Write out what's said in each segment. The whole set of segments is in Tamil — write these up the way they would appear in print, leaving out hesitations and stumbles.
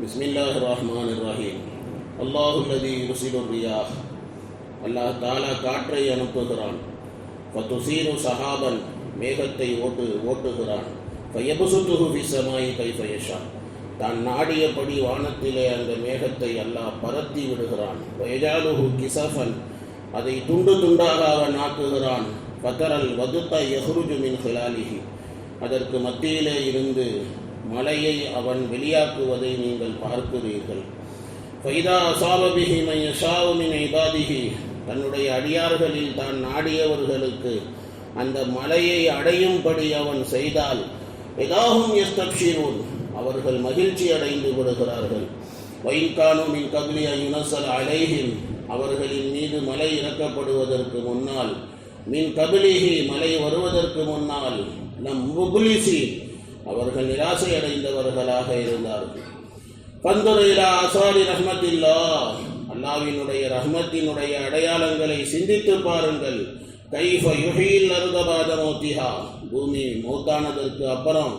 பிஸ்மில்லாஹிர் ரஹ்மானிர் ரஹீம். அல்லாஹுல்லதி யுர்சிலுர் ரியாஹ். அல்லாஹ் தாலா காற்றை அனுப்புகிறான். ஃபதுசீரு சஹாபன், மேகத்தை ஓட்டுகிறான். ஃபயபசுத்துஹு ஃபிஸ்ஸமாஇ கைஃப யஷா, தான் நாடியபடி வானத்திலே அந்த மேகத்தை அல்லாஹ் பரத்தி விடுகிறான். வயஜாலுஹு கிஸஃபன், அதை துண்டு துண்டாக அவன் ஆக்குகிறான். ஃபதரல் வதுக யஹ்ருஜு மின் ஹிலாலிஹி, அதற்கு மத்தியிலே இருந்து மலையை அவன் வெளியாக்குவதை நீங்கள் பார்க்கிறீர்கள். ஃபைதா அஸாப பிஹி மன் யஷாஉ மின் இபாதிஹி, தன்னுடைய அடியார்களில் தான் நாடியவர்களுக்கு அந்த மலையை அடையும்படி அவன் செய்தால் இதாஹும் யஸ்தப்ஷிரூன், அவர்கள் மகிழ்ச்சி அடைந்து விடுகிறார்கள். வஇன் கானூ மின் கப்லி அன் யுனஸல அலைஹிம், அவர்களின் மீது மலை இறக்கப்படுவதற்கு முன்னால், மின் கபிலிஹி, மலை வருவதற்கு முன்னால், லம் முப்லிஸீன், அவர்கள் நிராசை அடைந்தவர்களாக இருந்தார்கள். ஃபந்துர் இலா ஆசாரி ரஹ்மத்தில்லாஹ், அல்லாஹ்வினுடைய ரஹ்மத்தினுடைய அடையாளங்களை சிந்தித்து பாருங்கள். கைஃப யுஹீல் அர்த பஅத மௌத்திஹா, பூமி மௌத்தானதற்கு அப்புறம்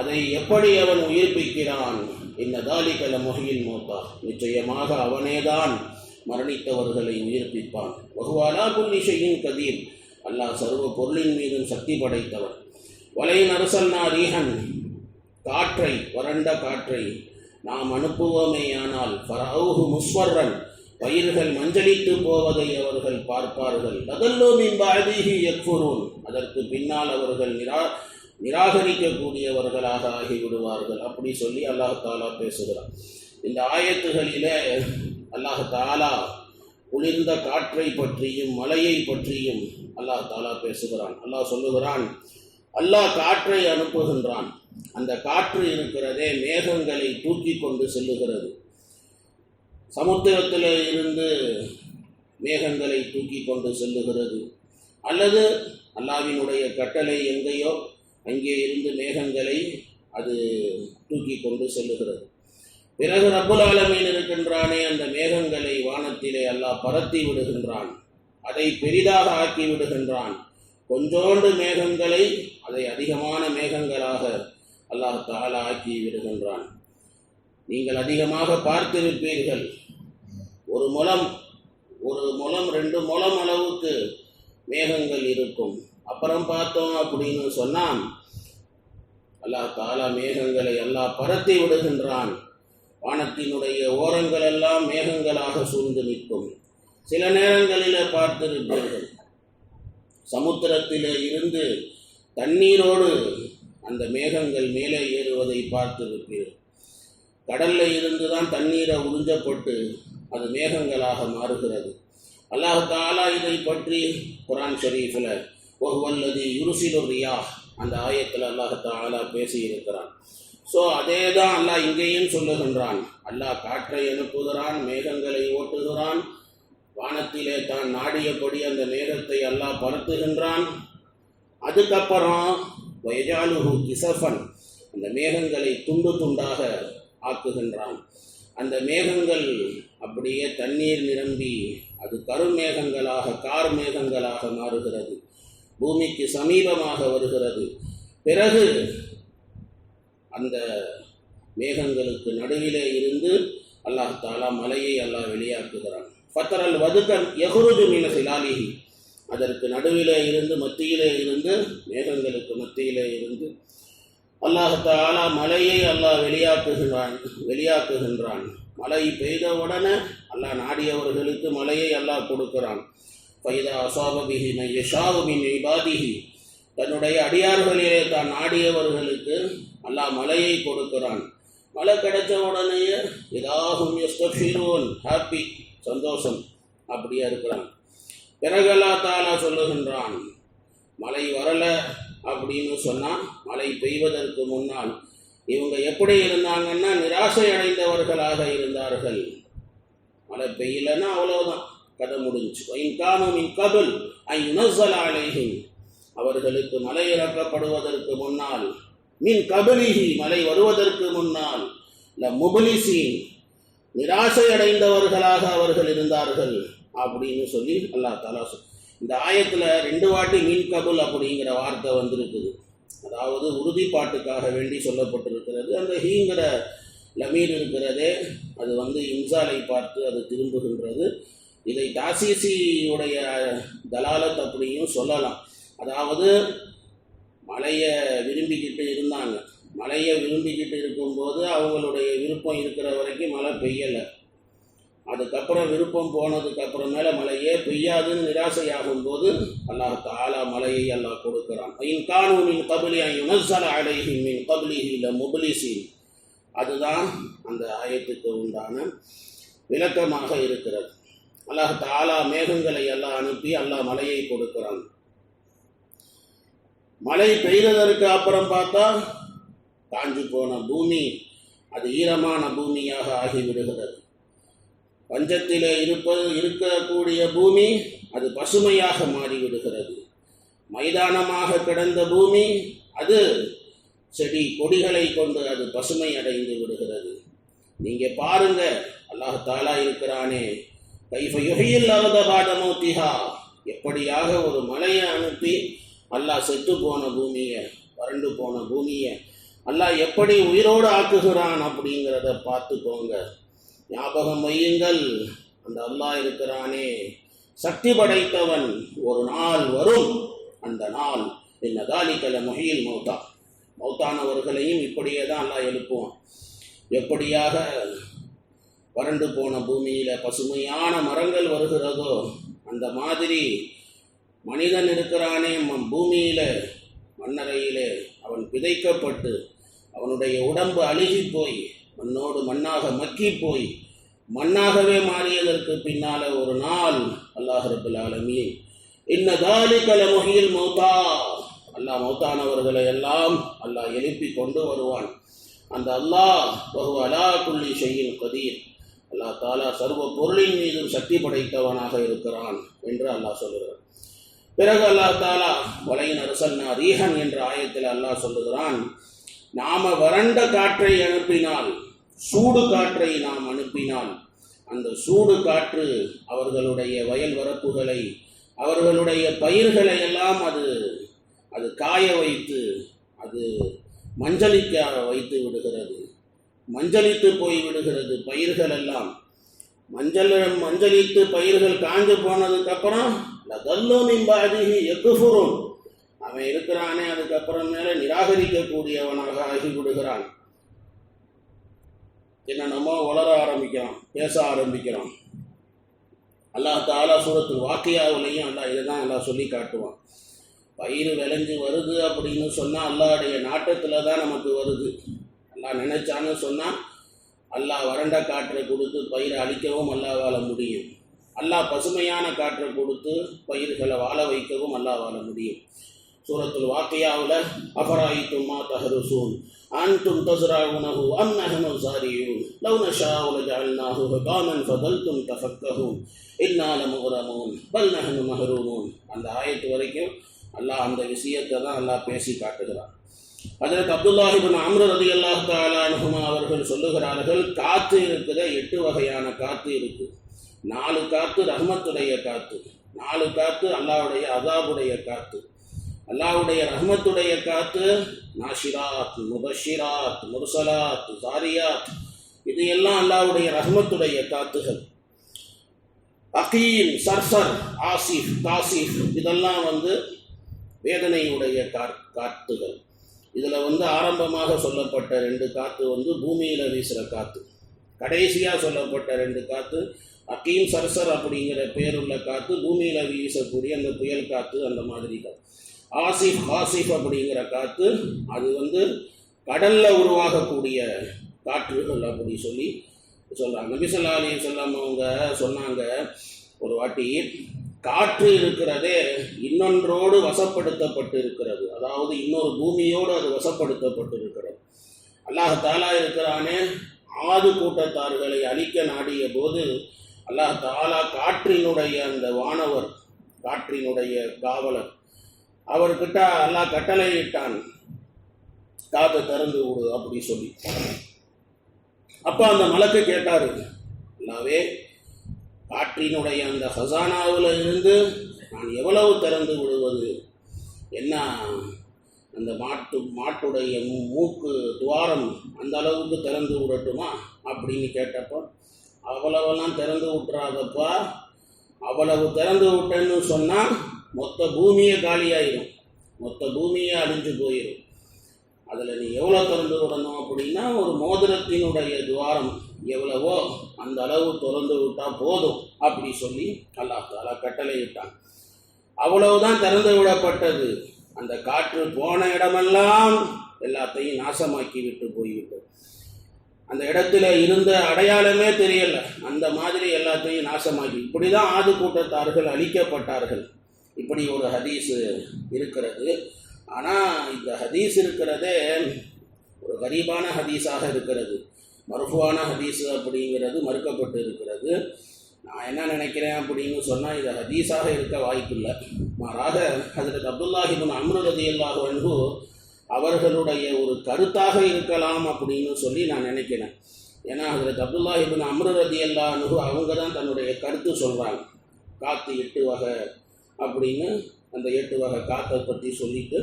அதை எப்படி அவன் உயிர்ப்பிக்கிறான். இன்ன தாலிக லமுஹ்யில் மௌத்தா, நிச்சயமாக அவனேதான் மரணித்தவர்களை உயிர்ப்பிப்பான். வஹுவ அலா குல்லி ஷைஇன் கதீர், அல்லாஹ் சர்வ பொருளின் மீதும் சக்தி படைத்தவன். வலைன் அரசல்னா ரீஹன், காற்றை, வறண்ட காற்றை நாம் அனுப்புவோமேயானால், ஃபரஅவுஹு முஸ்வர்ரன், பயிர்கள் மஞ்சளித்து போவதை அவர்கள் பார்ப்பார்கள். லதல்லூ மின் பஅதிஹி யக்ஃபுரூன், அதற்கு பின்னால் அவர்கள் நிராகரிக்கக்கூடியவர்களாக ஆகிவிடுவார்கள். அப்படி சொல்லி அல்லாஹ் தாலா பேசுகிறான். இந்த ஆயத்துகளிலே அல்லாஹ் தாலா குளிர்ந்த காற்றை பற்றியும் மலையை பற்றியும் அல்லாஹ் தாலா பேசுகிறான். அல்லாஹ் சொல்லுகிறான், அல்லாஹ் காற்றை அனுப்புகின்றான். அந்த காற்று இருக்கிறதே மேகங்களை தூக்கி கொண்டு செல்லுகிறது. சமுத்திரத்தில் இருந்து மேகங்களை தூக்கி கொண்டு செல்லுகிறது, அல்லது அல்லாஹ்வினுடைய கட்டளை எங்கேயோ அங்கே இருந்து மேகங்களை அது தூக்கி கொண்டு செல்லுகிறது. பிறகு ரப்புல் ஆலமீன் இருக்கின்றானே, அந்த மேகங்களை வானத்திலே அல்லாஹ் பரத்தி விடுகின்றான், அதை பெரிதாக ஆக்கி விடுகின்றான். கொஞ்சோண்டு மேகங்களை அதை அதிகமான மேகங்களாக அல்லாஹ் தஆலா ஆக்கி விடுகின்றான். நீங்கள் அதிகமாக பார்த்திருப்பீர்கள், ஒரு முலம் 2 முலம் அளவுக்கு மேகங்கள் இருக்கும். அப்புறம் பார்த்தோம் அப்படின்னு சொன்னால் அல்லாஹ் தஆலா மேகங்களை அல்லாஹ் பரத்தி விடுகின்றான். வானத்தினுடைய ஓரங்கள் எல்லாம் மேகங்களாக சூழ்ந்து நிற்கும். சில நேரங்களில் பார்த்திருப்பீர்கள், சமுத்திரத்திலே இருந்து தண்ணீரோடு அந்த மேகங்கள் மேலே ஏறுவதை பார்த்திருப்பீர்கள். கடல்ல இருந்து தான் தண்ணீரை உறிஞ்சப்பட்டு அது மேகங்களாக மாறுகிறது. அல்லாஹ் தஆலா இதை பற்றி குர்ஆன் ஷரீஃபில் வஹுவல்லதி யுர்சிலுர் ரியாஹ், அந்த ஆயத்தில் அல்லாஹ் தஆலா பேசியிருக்கிறான். ஸோ அதே தான் அல்லாஹ் இங்கேயும் சொல்லுகின்றான். அல்லாஹ் காற்றை அனுப்புகிறான், மேகங்களை ஓட்டுகிறான், வானத்திலே தான் நாடியபடி அந்த மேகத்தை அல்லாஹ் பரத்துகின்றான். அதுக்கப்புறம் வயஜாலுஹு கிஸஃபன், அந்த மேகங்களை துண்டு துண்டாக ஆக்குகின்றான். அந்த மேகங்கள் அப்படியே தண்ணீர் நிரம்பி அது கருமேகங்களாக, கார் மேகங்களாக மாறுகிறது, பூமிக்கு சமீபமாக வருகிறது. பிறகு அந்த மேகங்களுக்கு நடுவிலே இருந்து அல்லாஹ் தஆலா மலையை அல்லாஹ் வெளியாக்குகிறான். ஃபதரல் வதுகன் யஹ்ருஜு மின் ஹிலாலிஹி, அதற்கு நடுவிலே இருந்து, மத்தியிலே இருந்து, மேகங்களுக்கு மத்தியிலே இருந்து அல்லாஹ் தஆலா மலையை அல்லாஹ் வெளியாக்குகின்றான். மழை பெய்த உடனே அல்லாஹ் நாடியவர்களுக்கு மலையை அல்லாஹ் கொடுக்கிறான். ஃபைதா அஸாப பிஹி மன் யஷாஉ மின் இபாதிஹி, தன்னுடைய அடியார்களிலே தான் நாடியவர்களுக்கு அல்லாஹ் மலையை கொடுக்கிறான். மழை கிடைச்ச உடனேயே இதாஹும் யஸ்தப்ஷிரூன், ஹாப்பி, சந்தோஷம், அப்படியே இருக்கிறான். பிறகு அல்லாஹ் தஆலா சொல்லுகின்றான், மழை வரலை அப்படின்னு சொன்னால், மழை பெய்வதற்கு முன்னால் இவங்க எப்படி இருந்தாங்கன்னா நிராசை அடைந்தவர்களாக இருந்தார்கள். மழை பெய்யலைன்னா அவ்வளோதான், கதை முடிஞ்சு. வஇன் கானூ மின் கப்ல் அன் யுனஸல அலைஹிம், அவர்களுக்கு மலை இறக்கப்படுவதற்கு முன்னால், மின் கபிலிஹி, மலை வருவதற்கு முன்னால், முப்லிஸீன், நிராசை அடைந்தவர்களாக அவர்கள் இருந்தார்கள் அப்படின்னு சொல்லி அல்லாஹ் தஆலா இந்த ஆயத்தில் 2 வாட்டி மின் கபுல் அப்படிங்கிற வார்த்தை வந்திருக்குது. அதாவது உறுதிப்பாட்டுக்காக வேண்டி சொல்லப்பட்டிருக்கிறது. அந்த ஹீங்கிற லமீர் இருக்கிறதே அது இன்சாலை பார்த்து அது திரும்புகின்றது. இதை தாசீசியுடைய தலாலத் அப்படியும் சொல்லலாம். அதாவது மழையை விரும்பிக்கிட்டு இருந்தாங்க, மழையை விரும்பிக்கிட்டு இருக்கும்போது அவங்களுடைய விருப்பம் இருக்கிற வரைக்கும் மழை பெய்யலை. அதுக்கப்புறம் விருப்பம் போனதுக்கு அப்புறமேல மழையே பெய்யாதுன்னு நிராசையாகும் போது அல்லாஹ் தஆலா மழையை அல்லாஹ் கொடுக்கிறான். இன் கானூ மின் கப்லி அன் யுனஸ்ஸல அலைஹிம் மின் கப்லிஹி லமுப்லிஸீன். அதுதான் அந்த ஆயத்துக்கு உண்டான விளக்கமாக இருக்கிறது. அல்லாஹ் தஆலா மேகங்களை எல்லாம் அனுப்பி அல்லாஹ் மழையை கொடுக்கிறான். மழை பெய்ததற்கு அப்புறம் பார்த்தா காஞ்சு போன பூமி அது ஈரமான பூமியாக ஆகிவிடுகிறது. பஞ்சத்திலே இருக்கக்கூடிய பூமி அது பசுமையாக மாறிவிடுகிறது. மைதானமாக கிடந்த பூமி அது செடி கொடிகளை கொண்டு அது பசுமை அடைந்து விடுகிறது. நீங்க பாருங்க, அல்லாஹ் தஆலா இருக்கிறானே, கைஃப யுஹ்யில் அர்த பஅத மௌத்திஹா, எப்படியாக ஒரு மலையை அனுப்பி அல்லாஹ் செத்து போன பூமியை, வறண்டு போன பூமியை அல்லாஹ் எப்படி உயிரோடு ஆக்குகிறான் அப்படிங்கிறத பார்த்துக்கோங்க. ஞாபகம் வையுங்கள், அந்த அல்லாஹ் இருக்கிறானே சக்தி படைத்தவன். ஒரு நாள் வரும், அந்த நாள் இன்ன தாலிக லமுஹ்யில் மௌத்தா, மௌத்தானவர்களையும் இப்படியே தான் அல்லாஹ் எழுப்புவான். எப்படியாக வறண்டு போன பூமியில பசுமையான மரங்கள் வருகிறதோ அந்த மாதிரி மனிதன் இருக்கிறானே பூமியில மண்ணறையிலே அவன் பிதைக்கப்பட்டு அவனுடைய உடம்பு அழுகி போய் மண்ணோடு மண்ணாக மக்கி போய் மண்ணாகவே மாறியதற்கு பின்னால ஒரு நாள் அல்லாஹ் ரப்பல் ஆலமீன் இன்ன தாலிக லமுஹ்யில் மௌத்தா, அல்லாஹ் மௌத்தானவர்களை எல்லாம் அல்லாஹ் எழுப்பி கொண்டு வருவான். அந்த அல்லாஹ் வஹுவ அலா குல்லி ஷைஇன் கதீர், அல்லாஹ் தஆலா சர்வ பொருளின் மீதும் சக்தி படைத்தவனாக இருக்கிறான் என்று அல்லாஹ் சொல்லுகிறான். பிறகு அல்லாஹ் தஆலா வலையின் அரசன்னா ரீஹன் என்ற ஆயத்தில் அல்லாஹ் சொல்லுகிறான், நாம வறண்ட காற்றை அனுப்பினால், சூடு காற்றை நாம் அனுப்பினால், அந்த சூடு காற்று அவர்களுடைய வயல் வரப்புகளை அவர்களுடைய பயிர்களை எல்லாம் அது காய வைத்து அது மஞ்சளிக்க வைத்து விடுகிறது. மஞ்சளித்து போய் விடுகிறது பயிர்கள் எல்லாம். மஞ்சளித்து பயிர்கள் காஞ்சு போனதுக்கு அப்புறம் அவன் இருக்கிறானே அதுக்கப்புறம் மேல நிராகரிக்கக்கூடியவனாக ஆகிவிடுகிறான். என்னென்னமோ வளர ஆரம்பிக்கிறான், பேச ஆரம்பிக்கிறான். அல்லாஹ் தஆலா சூரத்துல் வாக்கியாவிலையும் அல்லாஹ் இதுதான் அல்லாஹ் சொல்லி காட்டுவான். பயிர் விளைஞ்சு வருது அப்படின்னு சொன்னால் அல்லாஹ்வுடைய நாட்டத்தில் தான் நமக்கு வருது. அல்லாஹ் நினைச்சான்னு சொன்னால் அல்லாஹ் வறண்ட காற்றை கொடுத்து பயிரை அழிக்கவும் அல்லாஹ்வால முடியும். அல்லாஹ் பசுமையான காற்றை கொடுத்து பயிர்களை வாழ வைக்கவும் அல்லாஹ்வால முடியும். சூரத்துல் வாக்கியாவில் அஃபராயித்தும் மா தஹ்ருஸூன் அன்தும் தஸ்ரஊனஹு அம் நஹ்னு ஸாரிஊன் லவ் நஷாஉ லஜஅல்நாஹு ஹுகாமன் ஃபதல்தும் தஃபக்கஹூன் இன்னா லமுக்ரமூன் பல் நஹ்னு மஹ்ரூமூன். அந்த ஆயத்து வரைக்கும் அல்லாஹ் அந்த விஷயத்தை தான் அல்லாஹ் பேசி காட்டுகிறான். ஹஜ்ரத் அப்துல்லாஹ் இப்னு அம்ர் ரலியல்லாஹு தஆலா அன்ஹுமா அவர்கள் சொல்லுகிறார்கள், காற்று இருக்குத 8 வகையான காற்று இருக்கு. 4 காற்று ரஹ்மத்துடைய காற்று, 4 காற்று அல்லாஹ்வுடைய அஸாபுடைய காற்று. அல்லாஹ்வுடைய ரஹ்மத்துடைய காற்று நாஷிராத், முபஷிராத், முர்சலாத், ஜாரியாத், இது எல்லாம் அல்லாஹ்வுடைய ரஹ்மத்துடைய காத்துகள். அகீம், சர்சர், ஆசிஃப், தாசிஃப், இதெல்லாம் வேதனையுடைய காத்துகள். இதில் ஆரம்பமாக சொல்லப்பட்ட 2 காற்று பூமியில் வீசுகிற காற்று. கடைசியாக சொல்லப்பட்ட 2 காற்று அகீம், சர்சர் அப்படிங்கிற பேருள்ள காற்று, பூமியில் வீசக்கூடிய அந்த புயல் காற்று, அந்த மாதிரி காற்று. ஆசிஃப், ஹாசிஃப் அப்படிங்கிற காற்று அது கடலில் உருவாகக்கூடிய காற்றுகள் அப்படி சொல்லி சொல்கிறாங்க. நபி ஸல்லல்லாஹு அலைஹி வஸல்லம் அவங்க சொன்னாங்க, ஒரு வாட்டி காற்று இருக்கிறதே இன்னொன்றோடு வசப்படுத்தப்பட்டு இருக்கிறது, அதாவது இன்னொரு பூமியோடு அது வசப்படுத்தப்பட்டு இருக்கிறது. அல்லாஹ் தஆலா இருக்கிறானே ஆது கூட்டத்தார்களை அழிக்க நாடிய போது அல்லாஹ் தஆலா காற்றினுடைய அந்த வானவர், காற்றினுடைய காவலர், அவர்கிட்ட அல்லாஹ் கட்டளையிட்டான், காற்றை திறந்து விடு அப்படி சொல்லி. அப்போ அந்த மலக்கு கேட்டாரு, அல்லாவே காற்றினுடைய அந்த ஹசானாவில் இருந்து நான் எவ்வளவு திறந்து விடுவது, என்ன அந்த மாட்டுடைய மூக்கு துவாரம் அந்த அளவுக்கு திறந்து விடட்டுமா அப்படின்னு கேட்டப்போ, அவ்வளவெல்லாம் திறந்து விட்டுறாதப்பா, அவ்வளவு திறந்து விட்டேன்னு சொன்னால் மொத்த பூமியே காலியாயிடும், மொத்த பூமியே அழிஞ்சு போயிடும். அதில் நீ எவ்வளோ திறந்து விடணும் அப்படின்னா, ஒரு மோதிரத்தினுடைய துவாரம் எவ்வளவோ அந்த அளவு திறந்து விட்டால் போதும் அப்படி சொல்லி அல்லாஹ் தஆலா கட்டளை இட்டான். அவ்வளவுதான் திறந்து விடப்பட்டது. அந்த காற்று போன இடமெல்லாம் எல்லாத்தையும் நாசமாக்கி விட்டு போய்விட்டது. அந்த இடத்துல இருந்த அடையாளமே தெரியல, அந்த மாதிரி எல்லாத்தையும் நாசமாக்கி. இப்படிதான் ஆது கூட்டத்தார்கள் அழிக்கப்பட்டார்கள். இப்படி ஒரு ஹதீஸ் இருக்கிறது. ஆனால் இந்த ஹதீஸ் இருக்கிறதே ஒரு கரீபான ஹதீஸாக இருக்கிறது. மர்ஃபுவான ஹதீஸ் அப்படிங்கிறது மறுக்கப்பட்டு இருக்கிறது. நான் என்ன நினைக்கிறேன் அப்படின்னு சொன்னால், இது ஹதீஸாக இருக்க வாய்ப்பில்லை. மாறாக ஹஜ்ரத் அப்துல்லாஹ் இப்னு அம்ர் ரலியல்லாஹு அன்ஹு அவர்களுடைய ஒரு கருத்தாக இருக்கலாம் அப்படின்னு சொல்லி நான் நினைக்கிறேன். ஏன்னா ஹஜ்ரத் அப்துல்லாஹ் இப்னு அம்ர் ரலியல்லாஹு அன்ஹு அவங்க தான் தன்னுடைய கருத்து சொல்கிறாங்க. காற்று 8 வகை அப்படின்னு அந்த 8 வகை காற்றை பற்றி சொல்லிட்டு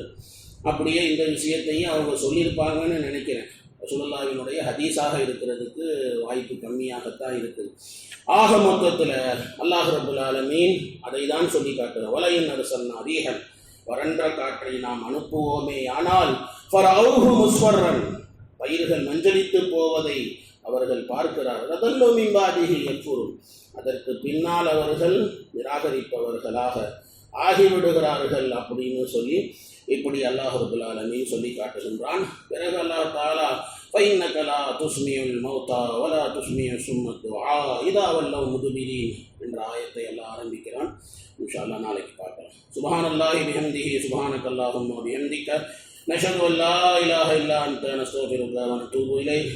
அப்படியே இந்த விஷயத்தையும் அவங்க சொல்லியிருப்பாங்கன்னு நினைக்கிறேன். ரசூலுல்லாஹ்வினுடைய ஹதீஸாக இருக்கிறதுக்கு வாய்ப்பு கம்மியாகத்தான் இருக்குது. ஆக மொத்தத்தில் அல்லாஹ் ரப்புல் ஆலமீன் அதை தான் சொல்லி காட்டுறார். வலையின் அரசன்னா ரீஹன், வறண்ட காற்றை நாம் அனுப்புவோமே ஆனால் ஃபரௌஹு முஸ்வர்ரன், பயிர்கள் மஞ்சளித்து போவதை அவர்கள் பார்க்கிறார்கள். அதல்லோ மின் பாதிஹி யக்ஃபுருன், அதற்கு பின்னால் அவர்கள் நிராகரிப்பவர்களாக ஆகிவிடுகிறார்கள் அப்படின்னு சொல்லி இப்படி அல்லாஹ் ரப்புல் ஆலமீன் சொல்லி காட்டுகின்றான். பிறகு அல்லாஹ் தஆலா فإنك لا تسمع الموتى ولا تسمع الصم الدعاء إذا ولوا مدبرين என்ற ஆயத்தை எல்லாம் ஆரம்பிக்கிறான். இன்ஷா அல்லாஹ் நாளைக்கு பார்க்கலாம். சுப்ஹானல்லாஹி பிஹம்திஹி சுப்ஹானக்கல்லாஹும்ம வபிஹம்திக நஷ்ஹது அன் லா இலாஹா இல்லா அன்த நஸ்தக்ஃபிருக வ நத்தூபு இலைக்.